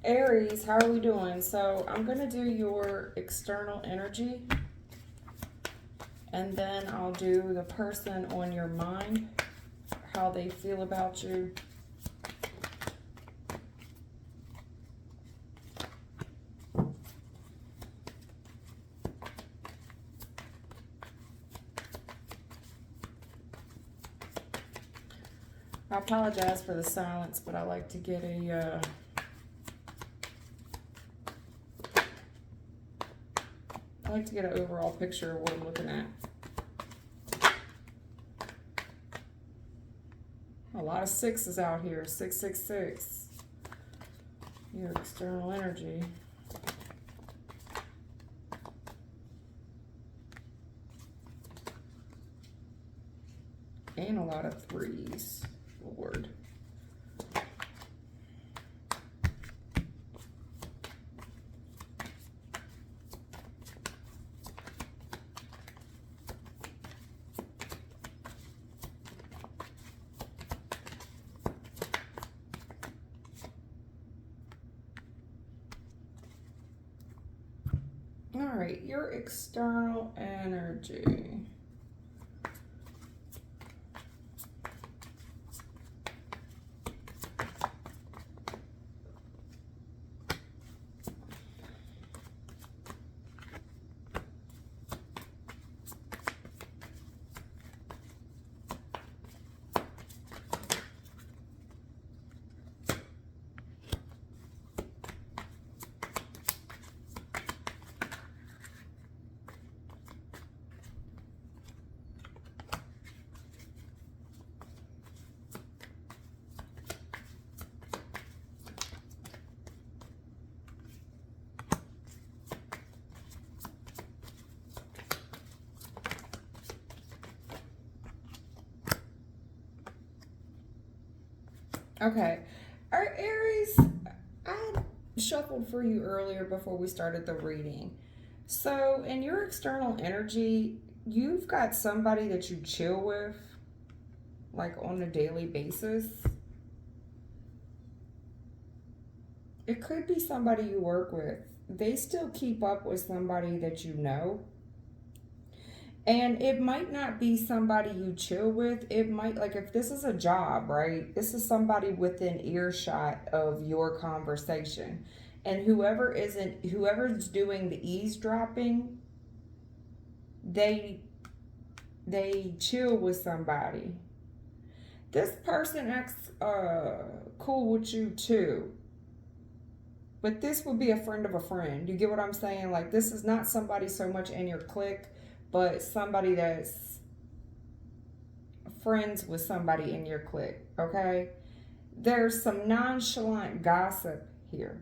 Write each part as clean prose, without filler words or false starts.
Aries, how are we doing? So I'm going to do your external energy, and then I'll do the person on your mind, how they feel about you. I apologize for the silence, but I like to get I like to get an overall picture of what I'm looking at. A lot of sixes out here. 666. Your external energy. And a lot of threes. Lord. All right, your external energy. Okay. All right, Aries, I shuffled for you earlier before we started the reading. So, in your external energy, you've got somebody that you chill with, like on a daily basis. It could be somebody you work with. They still keep up with somebody that you know. And it might not be somebody you chill with. It might, like, if this is a job, right? This is somebody within earshot of your conversation. And whoever's doing the eavesdropping, they chill with somebody. This person acts cool with you too. But this would be a friend of a friend. You get what I'm saying? Like, this is not somebody so much in your clique, but somebody that's friends with somebody in your clique, okay? There's some nonchalant gossip here.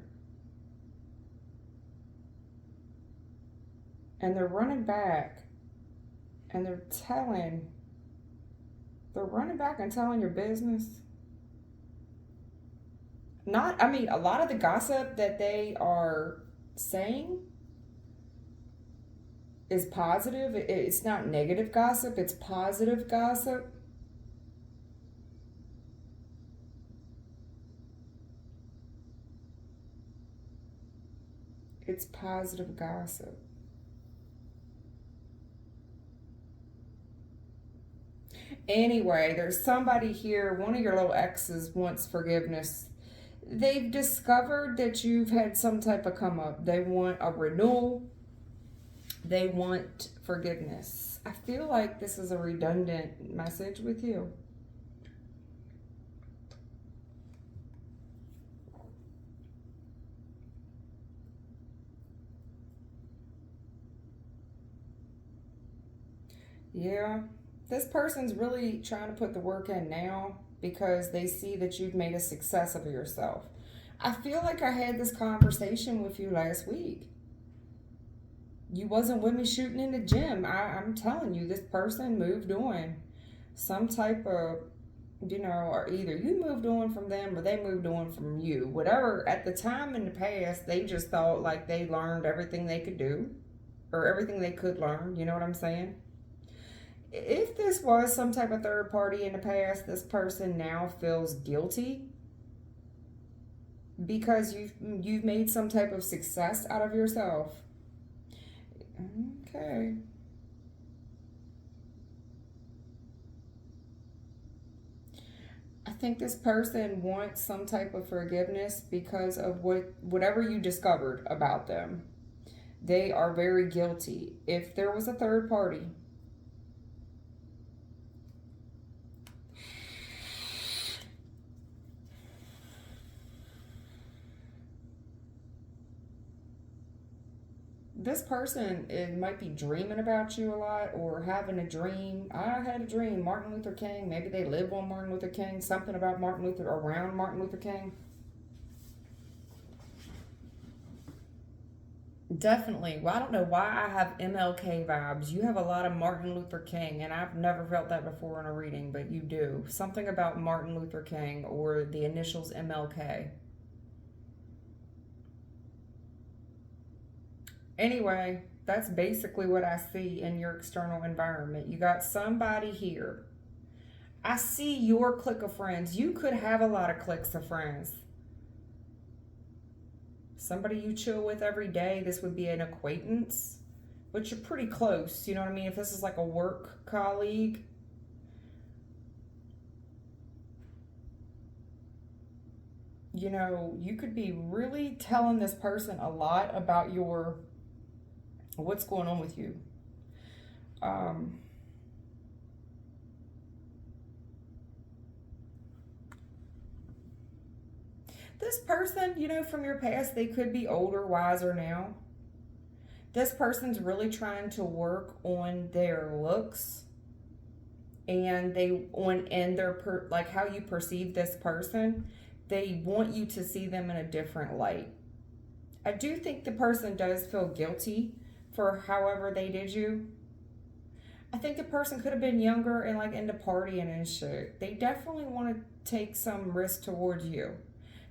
And they're running back and they're running back and telling your business. A lot of the gossip that they are saying is positive. It's not negative gossip, it's positive gossip. It's positive gossip. Anyway, there's somebody here, one of your little exes wants forgiveness. They've discovered that you've had some type of come up. They want a renewal. They want forgiveness. I feel like this is a redundant message with you. Yeah, this person's really trying to put the work in now because they see that you've made a success of yourself. I feel like I had this conversation with you last week. You wasn't with me shooting in the gym. I'm telling you, this person moved on. Some type of, or either you moved on from them or they moved on from you. Whatever, at the time in the past, they just thought like they learned everything they could do or everything they could learn. You know what I'm saying? If this was some type of third party in the past, this person now feels guilty because you've made some type of success out of yourself. Okay. I think this person wants some type of forgiveness because of whatever you discovered about them. They are very guilty. If there was a third party, this person, it might be dreaming about you a lot or having a dream. I had a dream, Martin Luther King. Maybe they live on Martin Luther King, something about Martin Luther, around Martin Luther King. Definitely. Well, I don't know why I have MLK vibes. You have a lot of Martin Luther King, and I've never felt that before in a reading, but you do. Something about Martin Luther King or the initials MLK. Anyway, that's basically what I see in your external environment. You got somebody here. I see your clique of friends. You could have a lot of cliques of friends. Somebody you chill with every day. This would be an acquaintance, but you're pretty close. You know what I mean? If this is like a work colleague, you know, you could be really telling this person a lot about what's going on with you. This person, you know, from your past, they could be older, wiser now. This person's really trying to work on their looks and like how you perceive this person. They want you to see them in a different light. I do think the person does feel guilty for however they did you. I think the person could have been younger and like into partying and shit. They definitely want to take some risk towards you.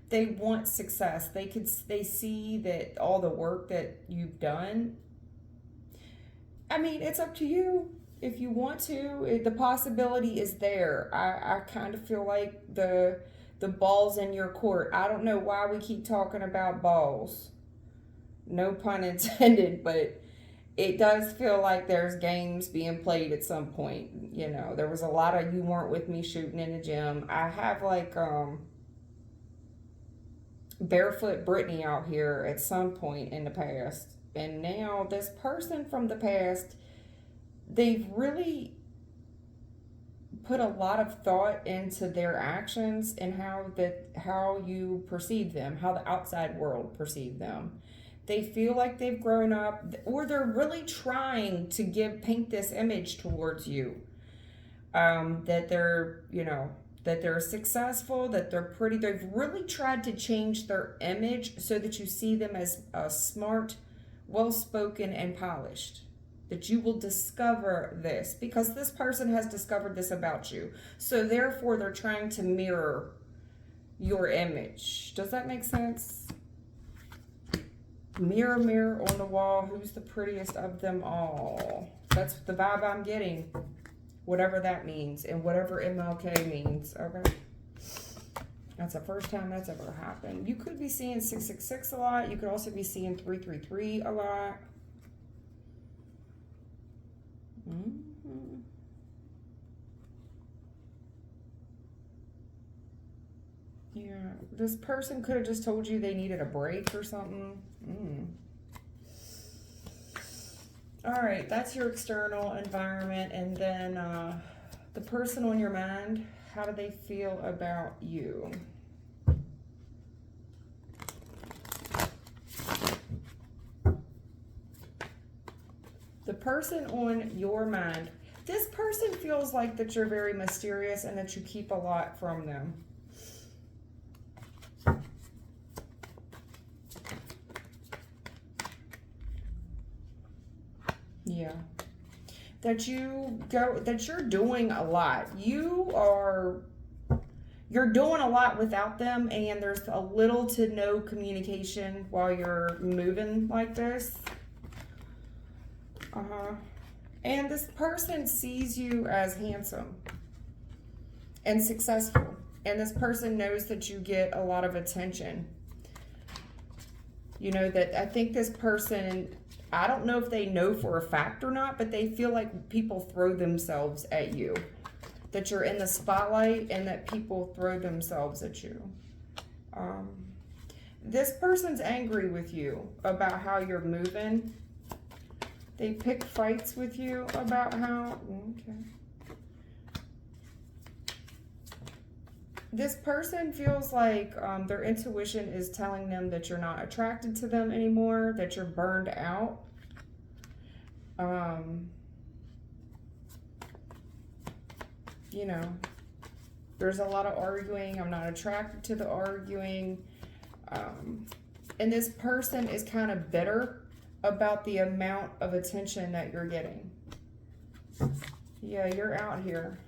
They want success. They see that all the work that you've done. I mean, it's up to you if you want to. The possibility is there. I kind of feel like the ball's in your court. I don't know why we keep talking about balls. No pun intended, but it does feel like there's games being played at some point. You know, there was a lot of you weren't with me shooting in the gym. I have like barefoot Brittany out here at some point in the past. And now this person from the past, they've really put a lot of thought into their actions and how you perceive them, how the outside world perceive them. They feel like they've grown up, or they're really trying to paint this image towards you, that they're, you know, that they're successful, that they're pretty. They've really tried to change their image so that you see them as smart, well-spoken, and polished. That you will discover this because this person has discovered this about you. So therefore, they're trying to mirror your image. Does that make sense? Mirror, mirror on the wall, who's the prettiest of them all? That's the vibe I'm getting. Whatever that means and whatever MLK means, okay? That's the first time that's ever happened. You could be seeing 666 a lot. You could also be seeing 333 a lot. Mm-hmm. Yeah, this person could have just told you they needed a break or something. All right, that's your external environment. And then the person on your mind, how do they feel about you? The person on your mind, this person feels like that you're very mysterious and that you keep a lot from them. Yeah. That you're doing a lot. You're doing a lot without them, and there's a little to no communication while you're moving like this. And this person sees you as handsome and successful. And this person knows that you get a lot of attention. You know, that I think this person, I don't know if they know for a fact or not, but they feel like people throw themselves at you. That you're in the spotlight and that people throw themselves at you. Um, this person's angry with you about how you're moving. They pick fights with you about how, okay. This person feels like their intuition is telling them that you're not attracted to them anymore, that you're burned out. You know, there's a lot of arguing. I'm not attracted to the arguing. And this person is kind of bitter about the amount of attention that you're getting. Yeah, you're out here.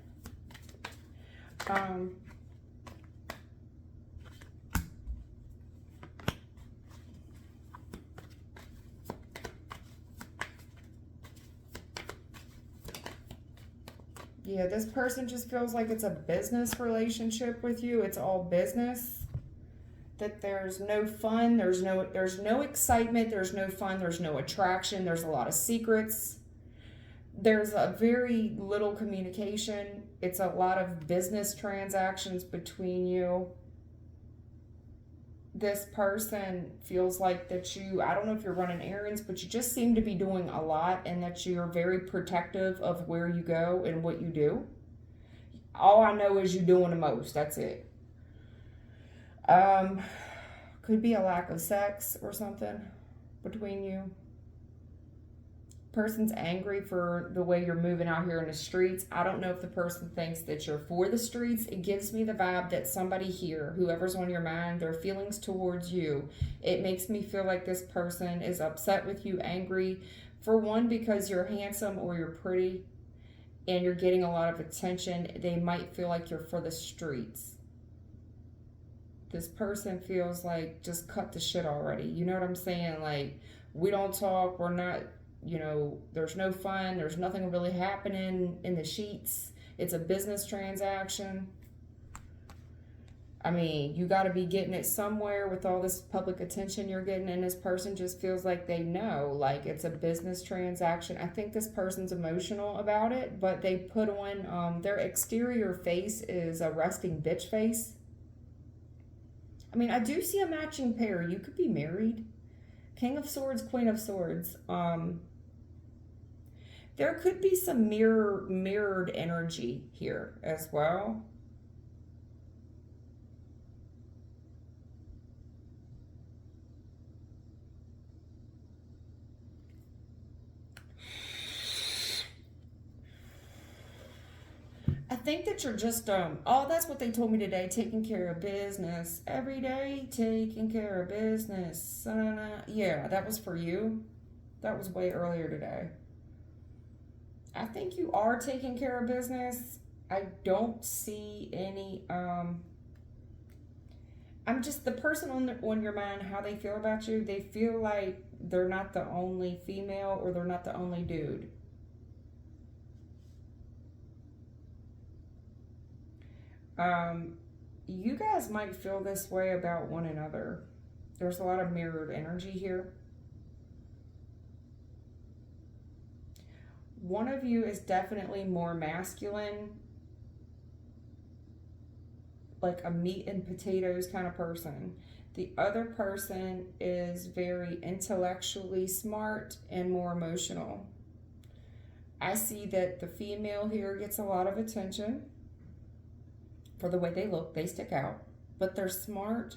Yeah, this person just feels like it's a business relationship with you. It's all business. That there's no fun, there's no excitement, there's no fun, there's no attraction, there's a lot of secrets. There's a very little communication. It's a lot of business transactions between you. This person feels like that you, I don't know if you're running errands, but you just seem to be doing a lot and that you're very protective of where you go and what you do. All I know is you're doing the most. That's it. Could be a lack of sex or something between you. Person's angry for the way you're moving out here in the streets. I don't know if the person thinks that you're for the streets. It gives me the vibe that somebody here, whoever's on your mind, their feelings towards you, it makes me feel like this person is upset with you, angry. For one, because you're handsome or you're pretty and you're getting a lot of attention, they might feel like you're for the streets. This person feels like, just cut the shit already. You know what I'm saying? Like, we don't talk, we're not, you know, there's no fun, there's nothing really happening in the sheets. It's a business transaction. I mean, you got to be getting it somewhere with all this public attention you're getting, and this person just feels like they know, like it's a business transaction. I think this person's emotional about it, but they put on, their exterior face is a resting bitch face. I mean, I do see a matching pair. You could be married. King of Swords, Queen of Swords. There could be some mirrored energy here as well. I think that you're just oh, that's what they told me today, taking care of business every day, taking care of business. Yeah, that was for you. That was way earlier today. I think you are taking care of business. I don't see any I'm just the person on your mind, how they feel about you. They feel like they're not the only female or they're not the only dude. You guys might feel this way about one another. There's a lot of mirrored energy here. One of you is definitely more masculine, like a meat and potatoes kind of person. The other person is very intellectually smart and more emotional. I see that the female here gets a lot of attention for the way they look. They stick out, but they're smart.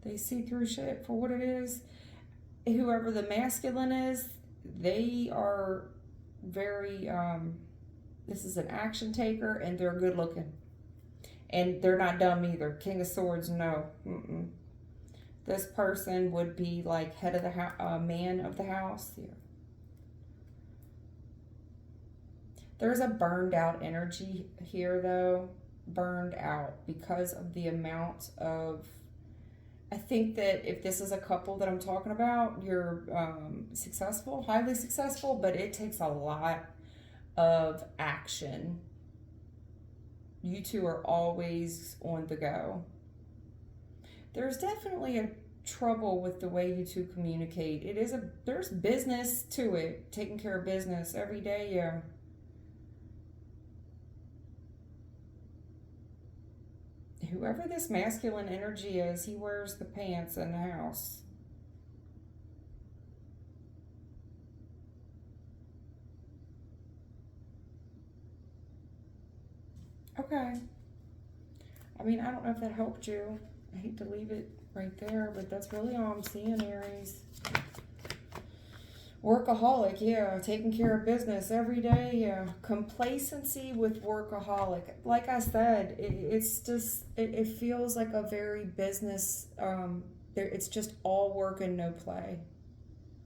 They see through shit for what it is. Whoever the masculine is, they are very, this is an action taker and they're good looking. And they're not dumb either. King of Swords, no. This person would be like head of the house, man of the house. Yeah. There's a burned out energy here though. Burned out because of the amount of, I think that if this is a couple that I'm talking about, you're successful, highly successful, but it takes a lot of action. You two are always on the go. There's definitely trouble with the way you two communicate. There's business to it, taking care of business every day, yeah. Whoever this masculine energy is, he wears the pants in the house. Okay. I mean, I don't know if that helped you. I hate to leave it right there, but that's really all I'm seeing, Aries. Workaholic, yeah. Taking care of business every day, yeah. Complacency with workaholic. Like I said, it's just, it feels like a very business, it's just all work and no play.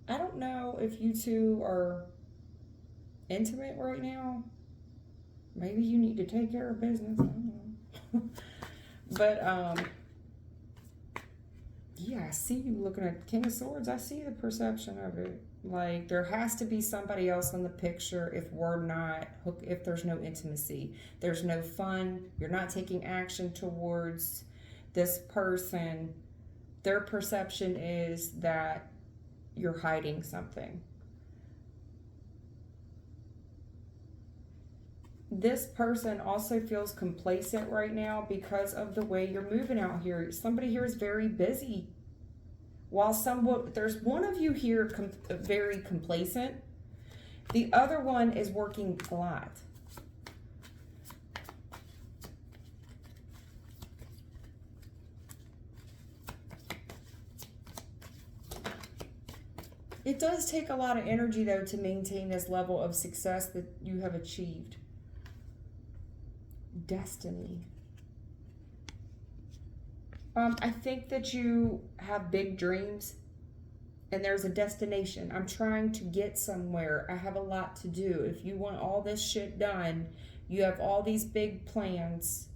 I don't know if you two are intimate right now. Maybe you need to take care of business. I don't know. But, yeah, I see you looking at King of Swords. I see the perception of it. Like, there has to be somebody else in the picture if we're not, if there's no intimacy. There's no fun. You're not taking action towards this person. Their perception is that you're hiding something. This person also feels complacent right now because of the way you're moving out here. Somebody here is very busy. While there's one of you here very complacent, the other one is working a lot. It does take a lot of energy, though, to maintain this level of success that you have achieved. Destiny. I think that you have big dreams and there's a destination. I'm trying to get somewhere. I have a lot to do. If you want all this shit done, you have all these big plans.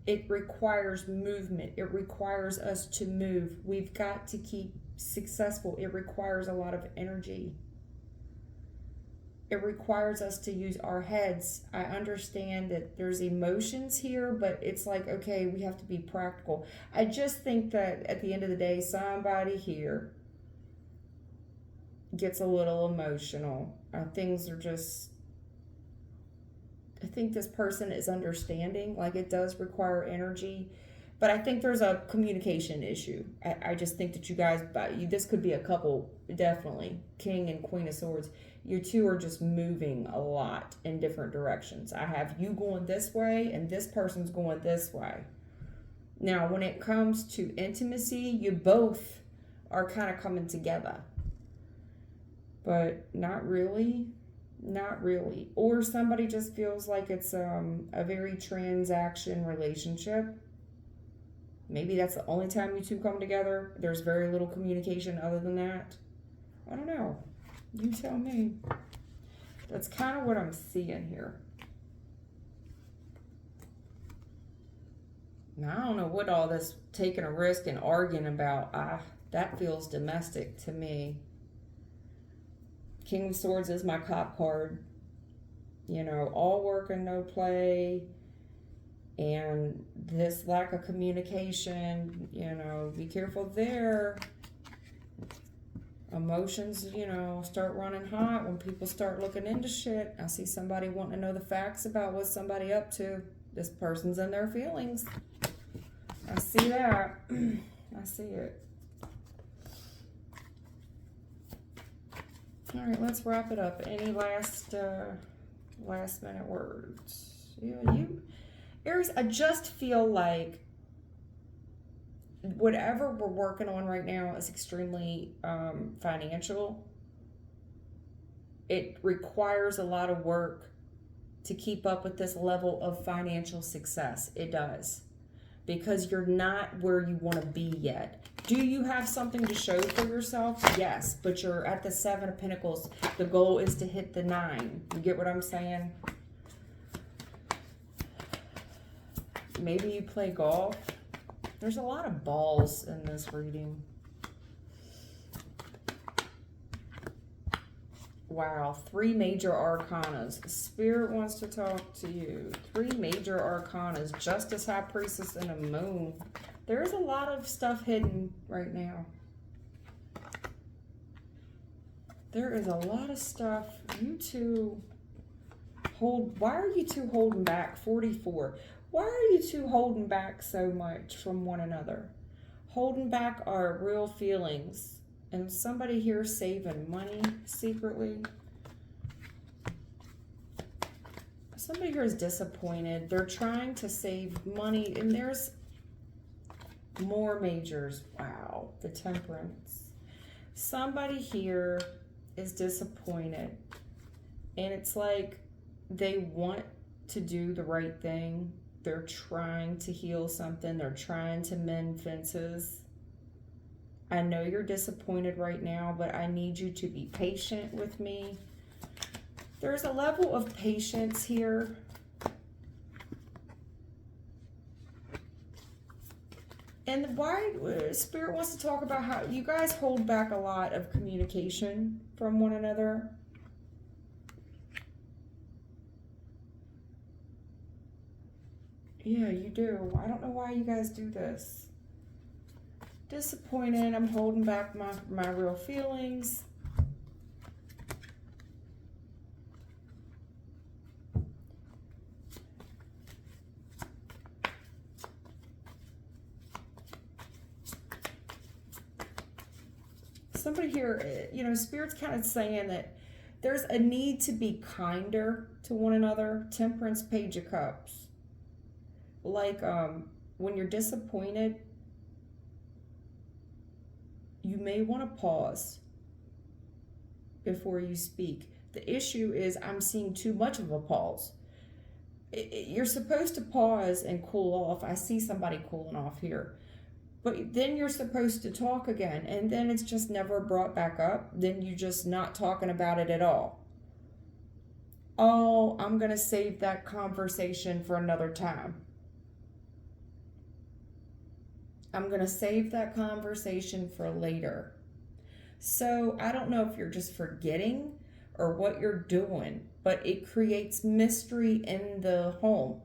It requires movement. It requires us to move. We've got to keep successful. It requires a lot of energy. It requires us to use our heads. I understand that there's emotions here, but it's like, okay, we have to be practical. I just think that at the end of the day, somebody here gets a little emotional. Things are just, I think this person is understanding, like it does require energy, but I think there's a communication issue. I just think that you guys, this could be a couple, definitely, King and Queen of Swords. You two are just moving a lot in different directions. I have you going this way and this person's going this way. Now, when it comes to intimacy, you both are kind of coming together. But not really. Not really. Or somebody just feels like it's a very transaction relationship. Maybe that's the only time you two come together. There's very little communication other than that. I don't know. You tell me. That's kind of what I'm seeing here. Now, I don't know what all this taking a risk and arguing about. That feels domestic to me. King of Swords is my cop card. You know, all work and no play. And this lack of communication, you know, be careful there. Emotions, you know, start running hot when people start looking into shit. I see somebody wanting to know the facts about what somebody up to. This person's in their feelings. I see that. I see it. All right, let's wrap it up. Any last minute words? You, Aries, I just feel like whatever we're working on right now is extremely financial. It requires a lot of work to keep up with this level of financial success. It does. Because you're not where you want to be yet. Do you have something to show for yourself? Yes, but you're at the 7 of Pentacles. The goal is to hit the 9. You get what I'm saying? Maybe you play golf. There's a lot of balls in this reading. Wow, 3 major arcanas. Spirit wants to talk to you. 3 major arcanas. Justice, High Priestess, and a Moon. There is a lot of stuff hidden right now. There is a lot of stuff. You two why are you two holding back? 44. Why are you two holding back so much from one another? Holding back our real feelings. And somebody here saving money secretly. Somebody here is disappointed. They're trying to save money. And there's more majors. Wow. The Temperance. Somebody here is disappointed. And it's like they want to do the right thing. They're trying to heal something. They're trying to mend fences. I know you're disappointed right now, but I need you to be patient with me. There's a level of patience here. And why Spirit wants to talk about how you guys hold back a lot of communication from one another. Yeah, you do. I don't know why you guys do this. Disappointed. I'm holding back my real feelings. Somebody here, you know, Spirit's kind of saying that there's a need to be kinder to one another. Temperance, Page of Cups. Like when you're disappointed, you may want to pause before you speak. The issue is I'm seeing too much of a pause. You're supposed to pause and cool off. I see somebody cooling off here. But then you're supposed to talk again, and then it's just never brought back up. Then you're just not talking about it at all. Oh, I'm going to save that conversation for another time. I'm going to save that conversation for later. So I don't know if you're just forgetting or what you're doing, but it creates mystery in the home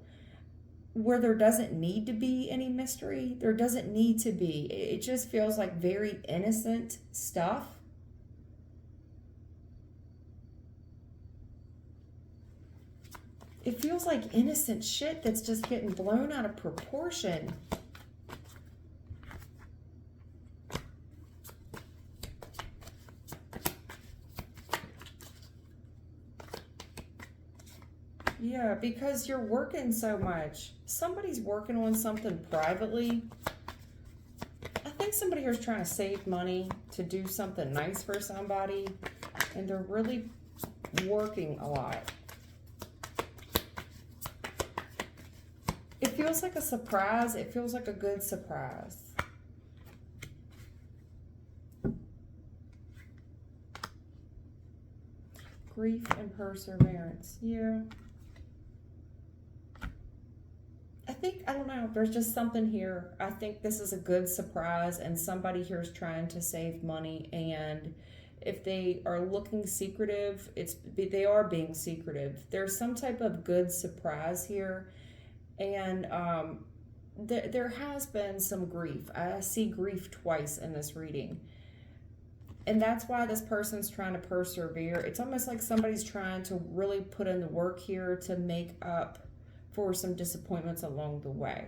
where there doesn't need to be any mystery. There doesn't need to be. It just feels like very innocent stuff. It feels like innocent shit that's just getting blown out of proportion. Yeah, because you're working so much. Somebody's working on something privately. I think somebody here is trying to save money to do something nice for somebody, and they're really working a lot. It feels like a surprise. It feels like a good surprise. Grief and perseverance. Yeah. I don't know, there's just something here. I think this is a good surprise, and somebody here is trying to save money, and if they are looking secretive, they are being secretive. There's some type of good surprise here, and there has been some grief. I see grief twice in this reading, and that's why this person's trying to persevere. It's almost like somebody's trying to really put in the work here to make up for some disappointments along the way.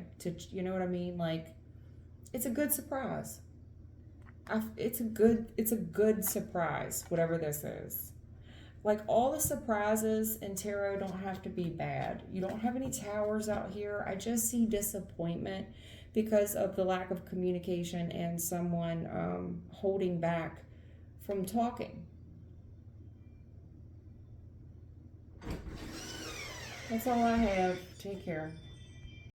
You know what I mean? Like, it's a good surprise. It's a good surprise, whatever this is. Like, all the surprises in tarot don't have to be bad. You don't have any towers out here. I just see disappointment because of the lack of communication and someone holding back from talking. That's all I have. Take care.